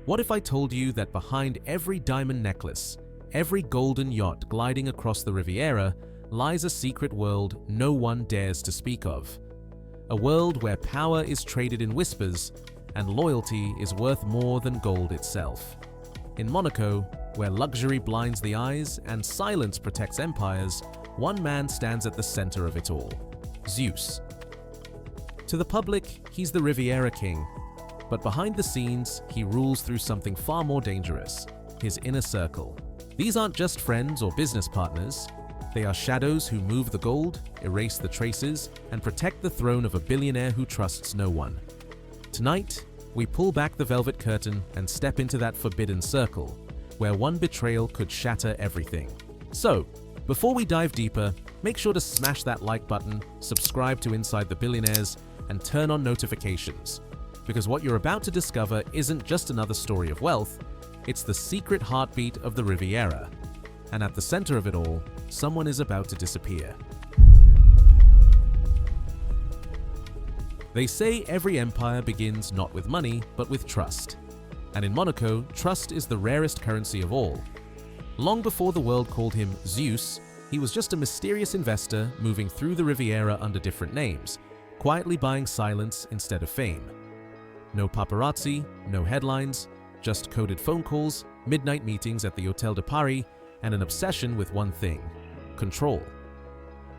What if I told you that behind every diamond necklace, every golden yacht gliding across the Riviera, lies a secret world no one dares to speak of? A world where power is traded in whispers and loyalty is worth more than gold itself. In Monaco, where luxury blinds the eyes and silence protects empires, one man stands at the center of it all: Zeus. To the public, he's the Riviera king, but behind the scenes, he rules through something far more dangerous: his inner circle. These aren't just friends or business partners. They are shadows who move the gold, erase the traces, and protect the throne of a billionaire who trusts no one. Tonight, we pull back the velvet curtain and step into that forbidden circle, where one betrayal could shatter everything. So, before we dive deeper, make sure to smash that like button, subscribe to Inside the Billionaires, and turn on notifications. Because what you're about to discover isn't just another story of wealth, it's the secret heartbeat of the Riviera. And at the center of it all, someone is about to disappear. They say every empire begins not with money, but with trust. And in Monaco, trust is the rarest currency of all. Long before the world called him Zeus, he was just a mysterious investor moving through the Riviera under different names, quietly buying silence instead of fame. No paparazzi, no headlines, just coded phone calls, midnight meetings at the Hotel de Paris, and an obsession with one thing: control.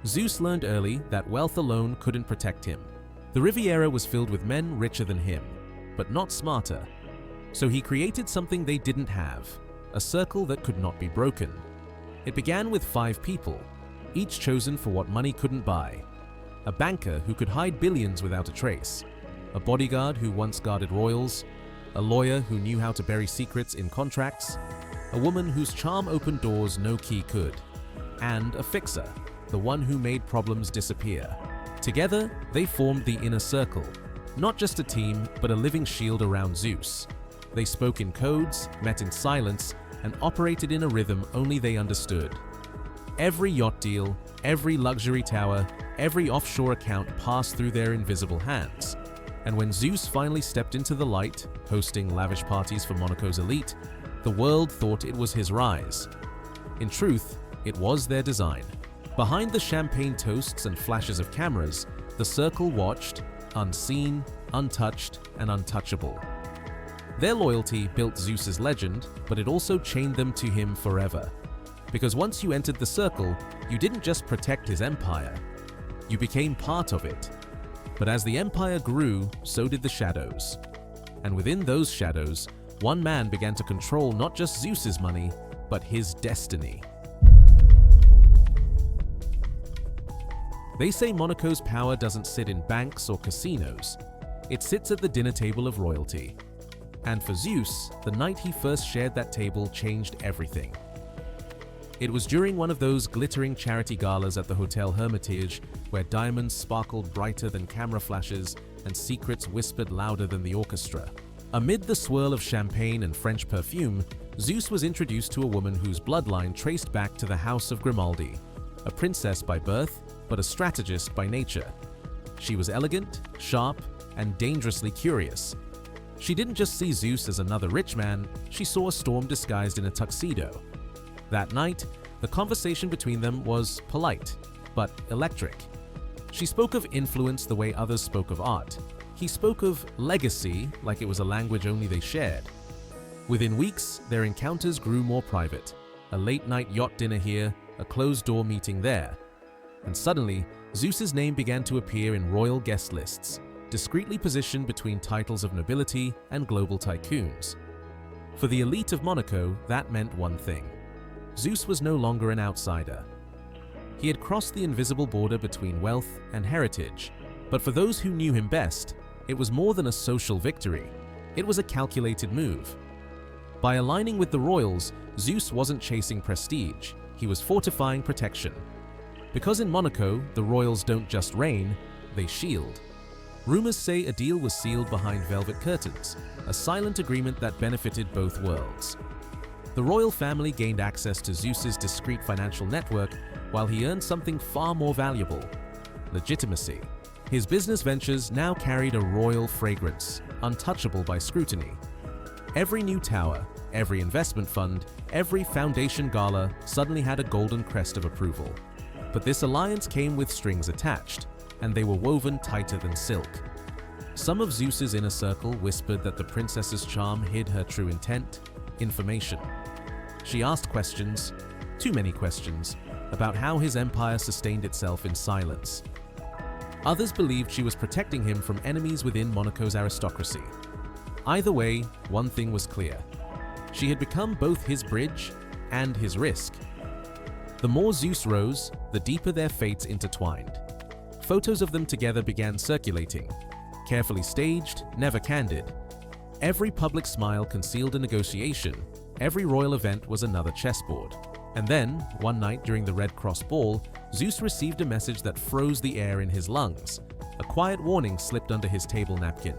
Zeus learned early that wealth alone couldn't protect him. The Riviera was filled with men richer than him, but not smarter. So he created something they didn't have: a circle that could not be broken. It began with 5 people, each chosen for what money couldn't buy: a banker who could hide billions without a trace, a bodyguard who once guarded royals, a lawyer who knew how to bury secrets in contracts, a woman whose charm opened doors no key could, and a fixer, the one who made problems disappear. Together, they formed the inner circle, not just a team, but a living shield around Zeus. They spoke in codes, met in silence, and operated in a rhythm only they understood. Every yacht deal, every luxury tower, every offshore account passed through their invisible hands. And when Zeus finally stepped into the light, hosting lavish parties for Monaco's elite, the world thought it was his rise. In truth, it was their design. Behind the champagne toasts and flashes of cameras, the circle watched, unseen, untouched, and untouchable. Their loyalty built Zeus's legend, but it also chained them to him forever. Because once you entered the circle, you didn't just protect his empire, you became part of it. But as the empire grew, so did the shadows. And within those shadows, one man began to control not just Zeus's money, but his destiny. They say Monaco's power doesn't sit in banks or casinos. It sits at the dinner table of royalty. And for Zeus, the night he first shared that table changed everything. It was during one of those glittering charity galas at the Hotel Hermitage, where diamonds sparkled brighter than camera flashes and secrets whispered louder than the orchestra. Amid the swirl of champagne and French perfume, Zeus was introduced to a woman whose bloodline traced back to the House of Grimaldi, a princess by birth, but a strategist by nature. She was elegant, sharp, and dangerously curious. She didn't just see Zeus as another rich man, she saw a storm disguised in a tuxedo. That night, the conversation between them was polite, but electric. She spoke of influence the way others spoke of art. He spoke of legacy like it was a language only they shared. Within weeks, their encounters grew more private. A late-night yacht dinner here, a closed-door meeting there. And suddenly, Zeus's name began to appear in royal guest lists, discreetly positioned between titles of nobility and global tycoons. For the elite of Monaco, that meant one thing: Zeus was no longer an outsider. He had crossed the invisible border between wealth and heritage, but for those who knew him best, it was more than a social victory. It was a calculated move. By aligning with the royals, Zeus wasn't chasing prestige, he was fortifying protection. Because in Monaco, the royals don't just reign, they shield. Rumors say a deal was sealed behind velvet curtains, a silent agreement that benefited both worlds. The royal family gained access to Zeus's discreet financial network, while he earned something far more valuable: legitimacy. His business ventures now carried a royal fragrance, untouchable by scrutiny. Every new tower, every investment fund, every foundation gala suddenly had a golden crest of approval. But this alliance came with strings attached, and they were woven tighter than silk. Some of Zeus's inner circle whispered that the princess's charm hid her true intent: information. She asked questions, too many questions, about how his empire sustained itself in silence. Others believed she was protecting him from enemies within Monaco's aristocracy. Either way, one thing was clear: she had become both his bridge and his risk. The more Zeus rose, the deeper their fates intertwined. Photos of them together began circulating, carefully staged, never candid. Every public smile concealed a negotiation, every royal event was another chessboard. And then, one night during the Red Cross ball, Zeus received a message that froze the air in his lungs. A quiet warning slipped under his table napkin.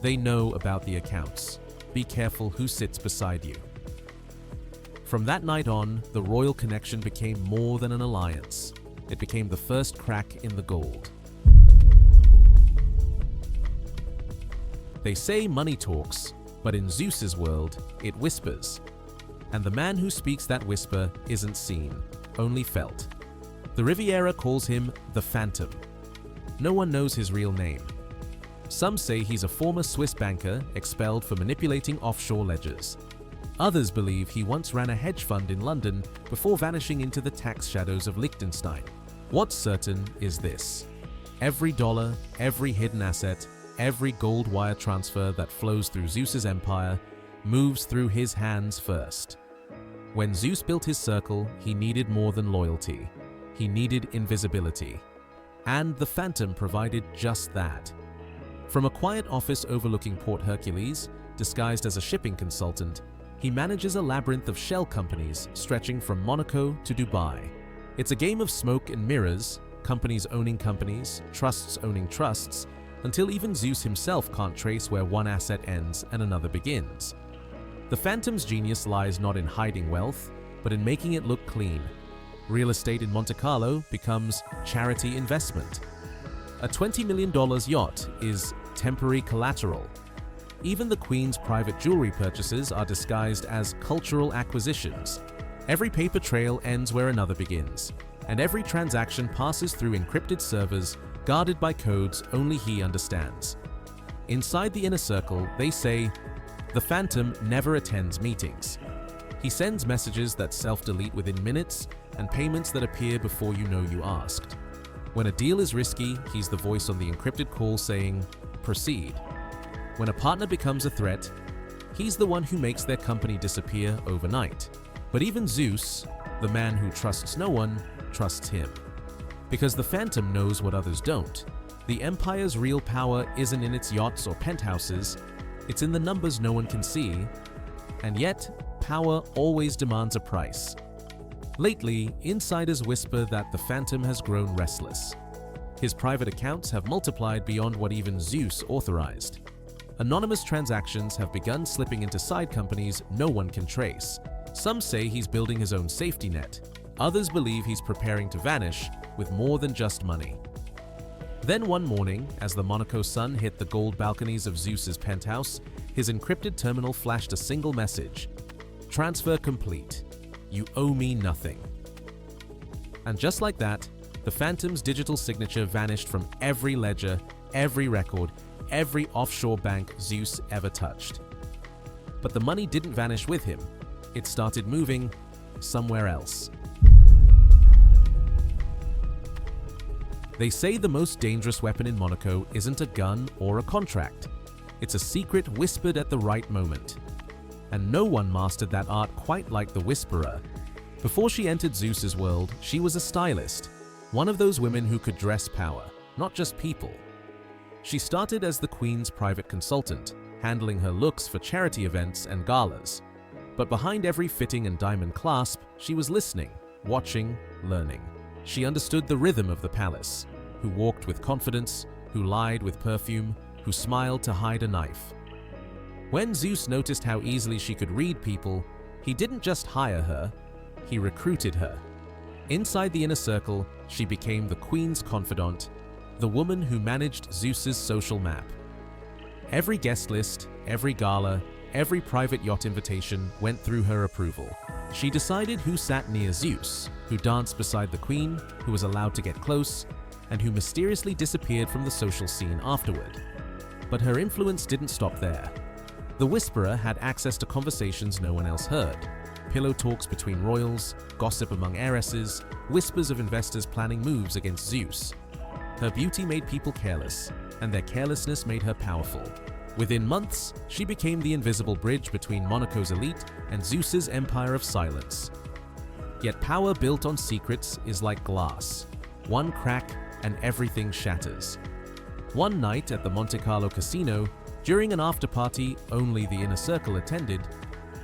They know about the accounts. Be careful who sits beside you. From that night on, the royal connection became more than an alliance. It became the first crack in the gold. They say money talks, but in Zeus's world, it whispers. And the man who speaks that whisper isn't seen, only felt. The Riviera calls him the Phantom. No one knows his real name. Some say he's a former Swiss banker expelled for manipulating offshore ledgers. Others believe he once ran a hedge fund in London before vanishing into the tax shadows of Liechtenstein. What's certain is this: every dollar, every hidden asset, every gold wire transfer that flows through Zeus's empire moves through his hands first. When Zeus built his circle, he needed more than loyalty. He needed invisibility. And the Phantom provided just that. From a quiet office overlooking Port Hercules, disguised as a shipping consultant, he manages a labyrinth of shell companies stretching from Monaco to Dubai. It's a game of smoke and mirrors, companies owning companies, trusts owning trusts, until even Zeus himself can't trace where one asset ends and another begins. The Phantom's genius lies not in hiding wealth, but in making it look clean. Real estate in Monte Carlo becomes charity investment. A $20 million yacht is temporary collateral. Even the Queen's private jewelry purchases are disguised as cultural acquisitions. Every paper trail ends where another begins, and every transaction passes through encrypted servers guarded by codes only he understands. Inside the inner circle, they say, the Phantom never attends meetings. He sends messages that self-delete within minutes and payments that appear before you know you asked. When a deal is risky, he's the voice on the encrypted call saying, proceed. When a partner becomes a threat, he's the one who makes their company disappear overnight. But even Zeus, the man who trusts no one, trusts him. Because the Phantom knows what others don't. The Empire's real power isn't in its yachts or penthouses, it's in the numbers no one can see. And yet, power always demands a price. Lately, insiders whisper that the Phantom has grown restless. His private accounts have multiplied beyond what even Zeus authorized. Anonymous transactions have begun slipping into side companies no one can trace. Some say he's building his own safety net. Others believe he's preparing to vanish with more than just money. Then one morning, as the Monaco sun hit the gold balconies of Zeus's penthouse, his encrypted terminal flashed a single message: transfer complete. You owe me nothing. And just like that, the Phantom's digital signature vanished from every ledger, every record, every offshore bank Zeus ever touched. But the money didn't vanish with him. It started moving somewhere else. They say the most dangerous weapon in Monaco isn't a gun or a contract. It's a secret whispered at the right moment. And no one mastered that art quite like the Whisperer. Before she entered Zeus's world, she was a stylist, one of those women who could dress power, not just people. She started as the Queen's private consultant, handling her looks for charity events and galas. But behind every fitting and diamond clasp, she was listening, watching, learning. She understood the rhythm of the palace, who walked with confidence, who lied with perfume, who smiled to hide a knife. When Zeus noticed how easily she could read people, he didn't just hire her, he recruited her. Inside the inner circle, she became the Queen's confidant, the woman who managed Zeus's social map. Every guest list, every gala, every private yacht invitation went through her approval. She decided who sat near Zeus, who danced beside the queen, who was allowed to get close, and who mysteriously disappeared from the social scene afterward. But her influence didn't stop there. The Whisperer had access to conversations no one else heard. Pillow talks between royals, gossip among heiresses, whispers of investors planning moves against Zeus. Her beauty made people careless, and their carelessness made her powerful. Within months, she became the invisible bridge between Monaco's elite and Zeus's empire of silence. Yet power built on secrets is like glass. One crack and everything shatters. One night at the Monte Carlo casino, during an after-party only the inner circle attended,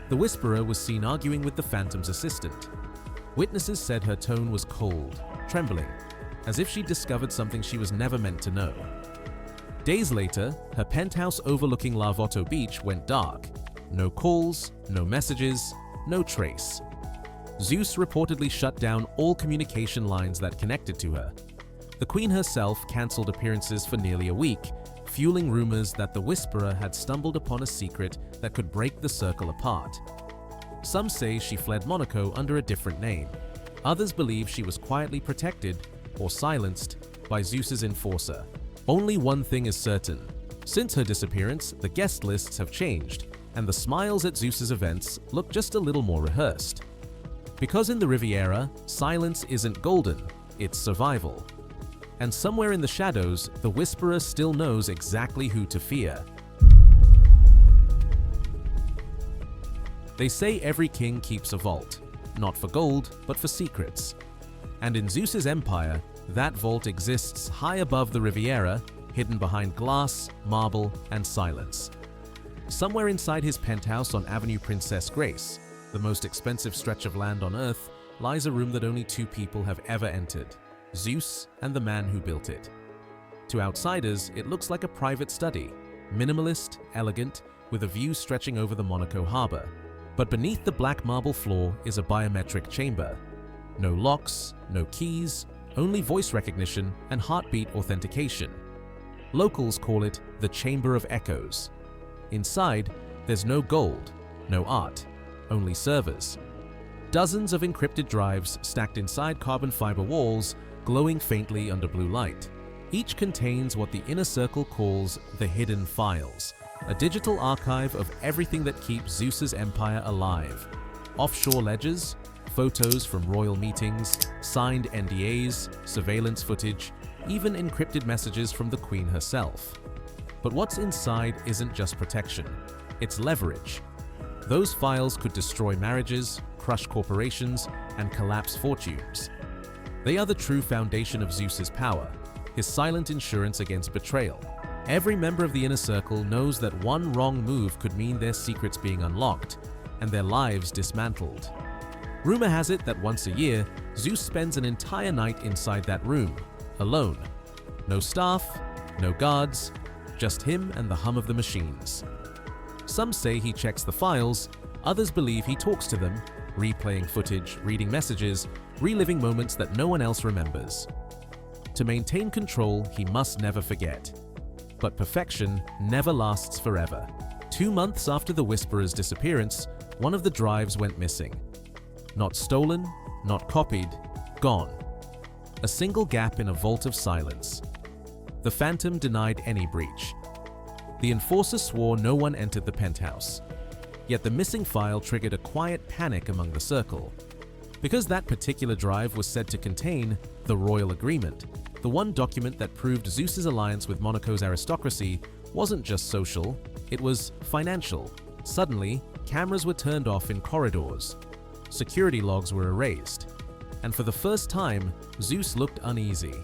the Whisperer was seen arguing with the Phantom's assistant. Witnesses said her tone was cold, trembling, as if she'd discovered something she was never meant to know. Days later, her penthouse overlooking Larvotto Beach went dark. No calls, no messages, no trace. Zeus reportedly shut down all communication lines that connected to her. The Queen herself cancelled appearances for nearly a week, fueling rumors that the Whisperer had stumbled upon a secret that could break the circle apart. Some say she fled Monaco under a different name. Others believe she was quietly protected or silenced by Zeus's enforcer. Only one thing is certain. Since her disappearance, the guest lists have changed, and the smiles at Zeus's events look just a little more rehearsed. Because in the Riviera, silence isn't golden, it's survival. And somewhere in the shadows, the Whisperer still knows exactly who to fear. They say every king keeps a vault, not for gold, but for secrets. And in Zeus's empire, that vault exists high above the Riviera, hidden behind glass, marble, and silence. Somewhere inside his penthouse on Avenue Princess Grace, the most expensive stretch of land on Earth, lies a room that only two people have ever entered: Zeus and the man who built it. To outsiders, it looks like a private study, minimalist, elegant, with a view stretching over the Monaco harbor. But beneath the black marble floor is a biometric chamber. No locks, no keys, only voice recognition and heartbeat authentication. Locals call it the Chamber of Echoes. Inside, there's no gold, no art, only servers. Dozens of encrypted drives stacked inside carbon fiber walls, glowing faintly under blue light. Each contains what the inner circle calls the hidden files, a digital archive of everything that keeps Zeus's empire alive. Offshore ledgers, photos from royal meetings, signed NDAs, surveillance footage, even encrypted messages from the Queen herself. But what's inside isn't just protection, it's leverage. Those files could destroy marriages, crush corporations, and collapse fortunes. They are the true foundation of Zeus's power, his silent insurance against betrayal. Every member of the inner circle knows that one wrong move could mean their secrets being unlocked and their lives dismantled. Rumor has it that once a year, Zeus spends an entire night inside that room, alone. No staff, no guards, just him and the hum of the machines. Some say he checks the files, others believe he talks to them, replaying footage, reading messages, reliving moments that no one else remembers. To maintain control, he must never forget. But perfection never lasts forever. 2 months after the Whisperer's disappearance, one of the drives went missing. Not stolen, not copied, gone. A single gap in a vault of silence. The Phantom denied any breach. The enforcer swore no one entered the penthouse. Yet the missing file triggered a quiet panic among the circle. Because that particular drive was said to contain the Royal Agreement, the one document that proved Zeus's alliance with Monaco's aristocracy wasn't just social, it was financial. Suddenly, cameras were turned off in corridors. Security logs were erased. And for the first time, Zeus looked uneasy.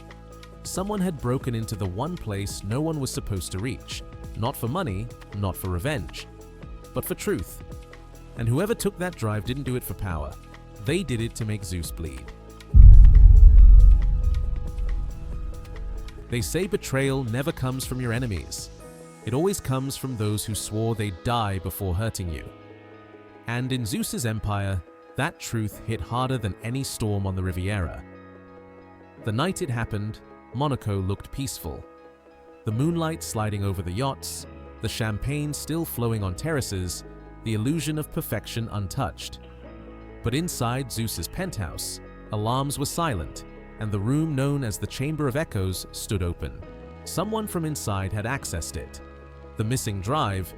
Someone had broken into the one place no one was supposed to reach. Not for money, not for revenge, but for truth. And whoever took that drive didn't do it for power. They did it to make Zeus bleed. They say betrayal never comes from your enemies. It always comes from those who swore they'd die before hurting you. And in Zeus's empire, that truth hit harder than any storm on the Riviera. The night it happened, Monaco looked peaceful. The moonlight sliding over the yachts, the champagne still flowing on terraces, the illusion of perfection untouched. But inside Zeus's penthouse, alarms were silent, and the room known as the Chamber of Echoes stood open. Someone from inside had accessed it. The missing drive,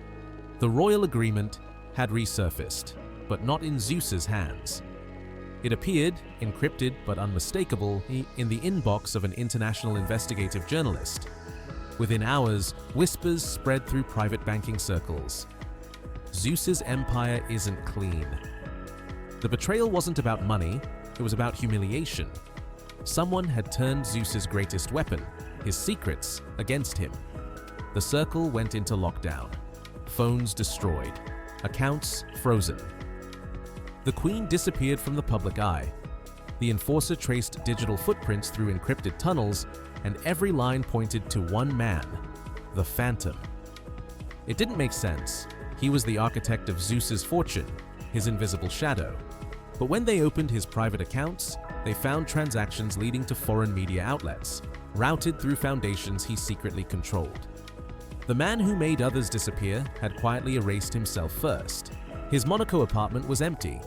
the royal agreement, had resurfaced, but not in Zeus's hands. It appeared, encrypted but unmistakable, in the inbox of an international investigative journalist. Within hours, whispers spread through private banking circles. Zeus's empire isn't clean. The betrayal wasn't about money, it was about humiliation. Someone had turned Zeus's greatest weapon, his secrets, against him. The circle went into lockdown. Phones destroyed. Accounts frozen. The queen disappeared from the public eye. The enforcer traced digital footprints through encrypted tunnels, and every line pointed to one man, the Phantom. It didn't make sense. He was the architect of Zeus's fortune, his invisible shadow. But when they opened his private accounts, they found transactions leading to foreign media outlets, routed through foundations he secretly controlled. The man who made others disappear had quietly erased himself first. His Monaco apartment was empty.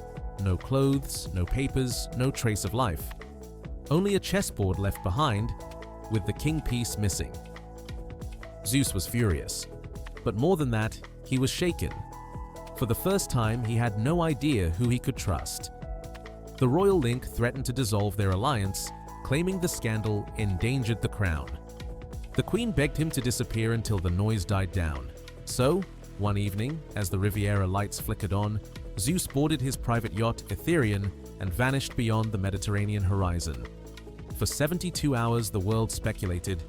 No clothes, no papers, no trace of life. Only a chessboard left behind, with the king piece missing. Zeus was furious. But more than that, he was shaken. For the first time, he had no idea who he could trust. The royal link threatened to dissolve their alliance, claiming the scandal endangered the crown. The queen begged him to disappear until the noise died down. So, one evening, as the Riviera lights flickered on, Zeus boarded his private yacht Ethereum and vanished beyond the Mediterranean horizon. For 72 hours, the world speculated,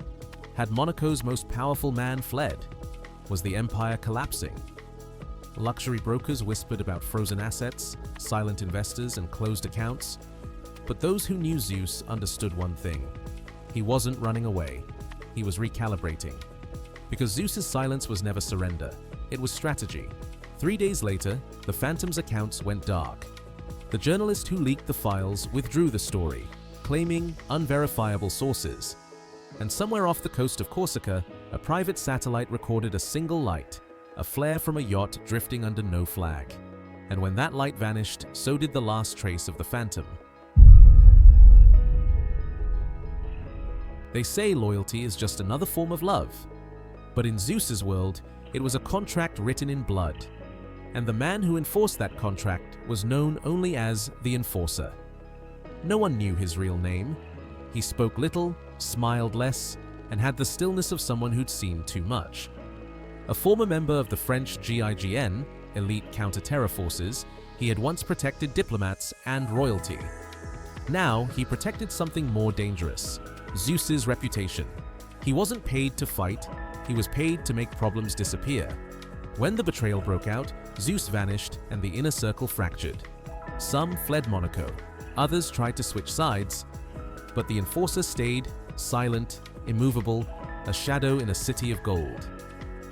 had Monaco's most powerful man fled? Was the empire collapsing? Luxury brokers whispered about frozen assets, silent investors, and closed accounts. But those who knew Zeus understood one thing. He wasn't running away. He was recalibrating. Because Zeus's silence was never surrender. It was strategy. 3 days later, the Phantom's accounts went dark. The journalist who leaked the files withdrew the story, claiming unverifiable sources. And somewhere off the coast of Corsica, a private satellite recorded a single light, a flare from a yacht drifting under no flag. And when that light vanished, so did the last trace of the Phantom. They say loyalty is just another form of love. But in Zeus's world, it was a contract written in blood. And the man who enforced that contract was known only as the Enforcer. No one knew his real name. He spoke little, smiled less, and had the stillness of someone who'd seen too much. A former member of the French GIGN, elite counter-terror forces, he had once protected diplomats and royalty. Now, he protected something more dangerous, Zeus's reputation. He wasn't paid to fight, he was paid to make problems disappear. When the betrayal broke out, Zeus vanished and the inner circle fractured. Some fled Monaco, others tried to switch sides, but the Enforcer stayed, silent, immovable, a shadow in a city of gold.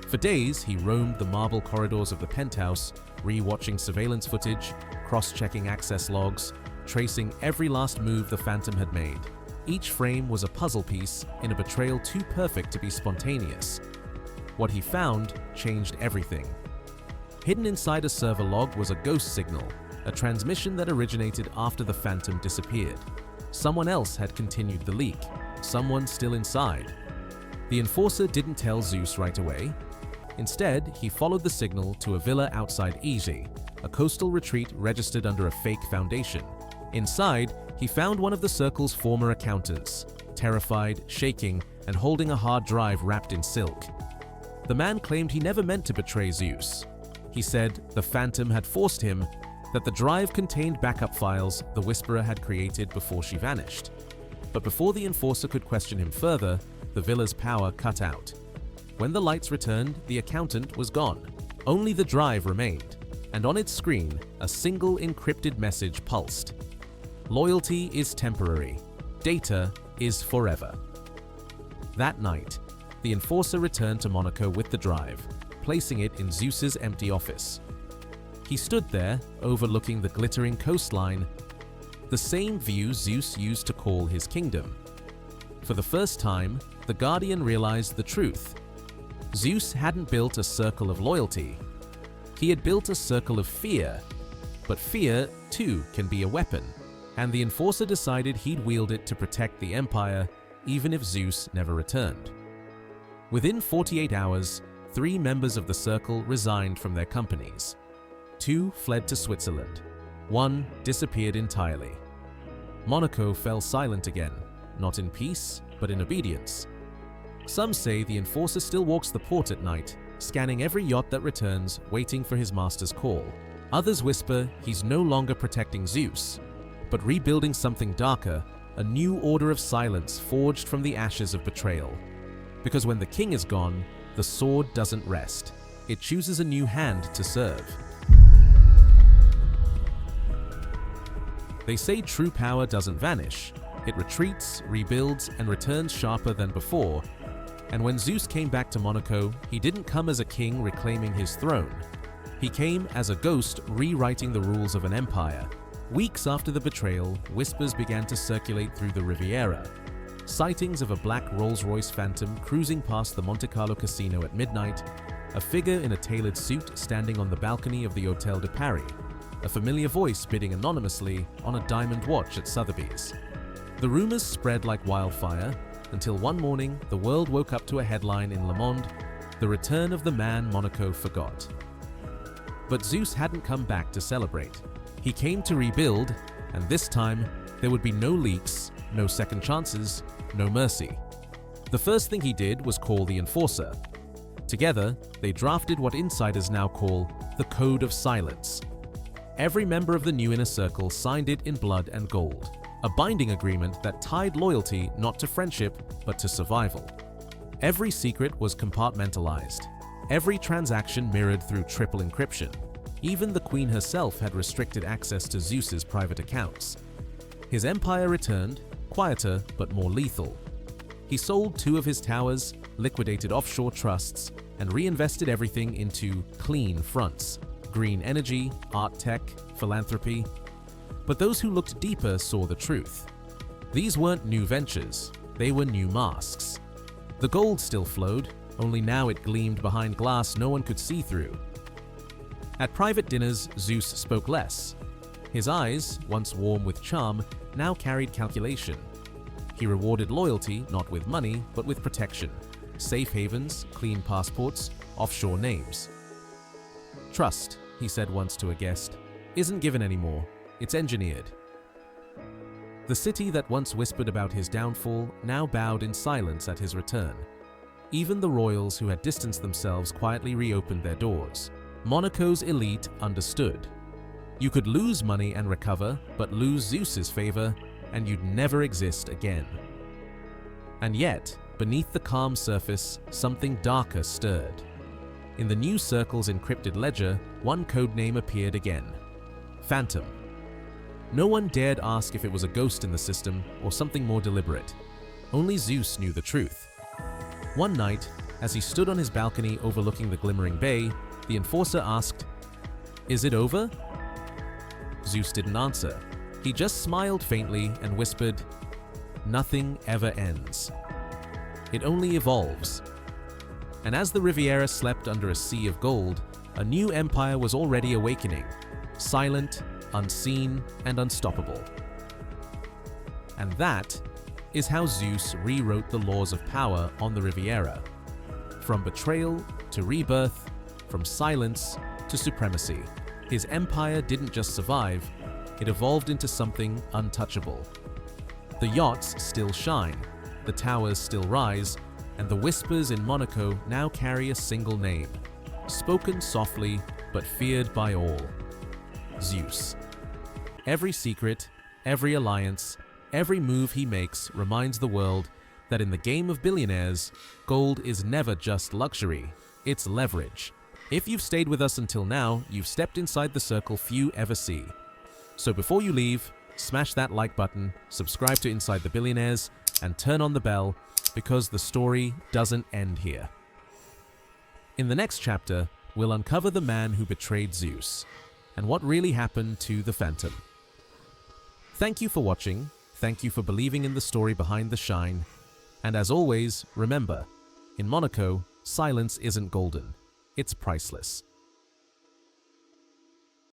For days, he roamed the marble corridors of the penthouse, re-watching surveillance footage, cross-checking access logs, tracing every last move the Phantom had made. Each frame was a puzzle piece in a betrayal too perfect to be spontaneous. What he found changed everything. Hidden inside a server log was a ghost signal, a transmission that originated after the Phantom disappeared. Someone else had continued the leak, someone still inside. The Enforcer didn't tell Zeus right away. Instead, he followed the signal to a villa outside Igi, a coastal retreat registered under a fake foundation. Inside, he found one of the circle's former accountants, terrified, shaking, and holding a hard drive wrapped in silk. The man claimed he never meant to betray Zeus. He said the Phantom had forced him, that the drive contained backup files the Whisperer had created before she vanished. But before the Enforcer could question him further, the villa's power cut out. When the lights returned, the accountant was gone. Only the drive remained, and on its screen, a single encrypted message pulsed. Loyalty is temporary. Data is forever. That night, the Enforcer returned to Monaco with the drive, placing it in Zeus's empty office. He stood there, overlooking the glittering coastline, the same view Zeus used to call his kingdom. For the first time, the Guardian realized the truth. Zeus hadn't built a circle of loyalty. He had built a circle of fear. But fear, too, can be a weapon, and the enforcer decided he'd wield it to protect the empire, even if Zeus never returned. Within 48 hours, 3 members of the circle resigned from their companies. 2 fled to Switzerland. 1 disappeared entirely. Monaco fell silent again, not in peace, but in obedience. Some say the enforcer still walks the port at night, scanning every yacht that returns, waiting for his master's call. Others whisper he's no longer protecting Zeus, but rebuilding something darker, a new order of silence forged from the ashes of betrayal. Because when the king is gone, the sword doesn't rest. It chooses a new hand to serve. They say true power doesn't vanish. It retreats, rebuilds, and returns sharper than before. And when Zeus came back to Monaco, he didn't come as a king reclaiming his throne. He came as a ghost rewriting the rules of an empire. Weeks after the betrayal, whispers began to circulate through the Riviera. Sightings of a black Rolls-Royce Phantom cruising past the Monte Carlo casino at midnight, a figure in a tailored suit standing on the balcony of the Hôtel de Paris, a familiar voice bidding anonymously on a diamond watch at Sotheby's. The rumors spread like wildfire, until one morning the world woke up to a headline in Le Monde, "The Return of the Man Monaco Forgot." But Zeus hadn't come back to celebrate. He came to rebuild, and this time there would be no leaks, no second chances, no mercy. The first thing he did was call the enforcer. Together, they drafted what insiders now call the Code of Silence. Every member of the new inner circle signed it in blood and gold, a binding agreement that tied loyalty not to friendship, but to survival. Every secret was compartmentalized. Every transaction mirrored through triple encryption. Even the queen herself had restricted access to Zeus's private accounts. His empire returned, quieter but more lethal. He sold 2 of his towers, liquidated offshore trusts, and reinvested everything into clean fronts: green energy, art tech, philanthropy. But those who looked deeper saw the truth. These weren't new ventures, they were new masks. The gold still flowed, only now it gleamed behind glass no one could see through. At private dinners, Zeus spoke less. His eyes, once warm with charm, now carried calculation. He rewarded loyalty not with money, but with protection: safe havens, clean passports, offshore names. "Trust," he said once to a guest, "isn't given anymore, it's engineered." The city that once whispered about his downfall now bowed in silence at his return. Even the royals who had distanced themselves quietly reopened their doors. Monaco's elite understood. You could lose money and recover, but lose Zeus's favor, and you'd never exist again. And yet, beneath the calm surface, something darker stirred. In the new circle's encrypted ledger, one codename appeared again: Phantom. No one dared ask if it was a ghost in the system or something more deliberate. Only Zeus knew the truth. One night, as he stood on his balcony overlooking the glimmering bay, the enforcer asked, "Is it over?" Zeus didn't answer. He just smiled faintly and whispered, "Nothing ever ends. It only evolves." And as the Riviera slept under a sea of gold, a new empire was already awakening, silent, unseen, and unstoppable. And that is how Zeus rewrote the laws of power on the Riviera. From betrayal to rebirth, from silence to supremacy, his empire didn't just survive, it evolved into something untouchable. The yachts still shine, the towers still rise, and the whispers in Monaco now carry a single name, spoken softly but feared by all: Zeus. Every secret, every alliance, every move he makes reminds the world that in the game of billionaires, gold is never just luxury, it's leverage. If you've stayed with us until now, you've stepped inside the circle few ever see. So before you leave, smash that like button, subscribe to Inside the Billionaires, and turn on the bell, because the story doesn't end here. In the next chapter, we'll uncover the man who betrayed Zeus, and what really happened to the Phantom. Thank you for watching, thank you for believing in the story behind the shine, and as always, remember, in Monaco, silence isn't golden. It's priceless.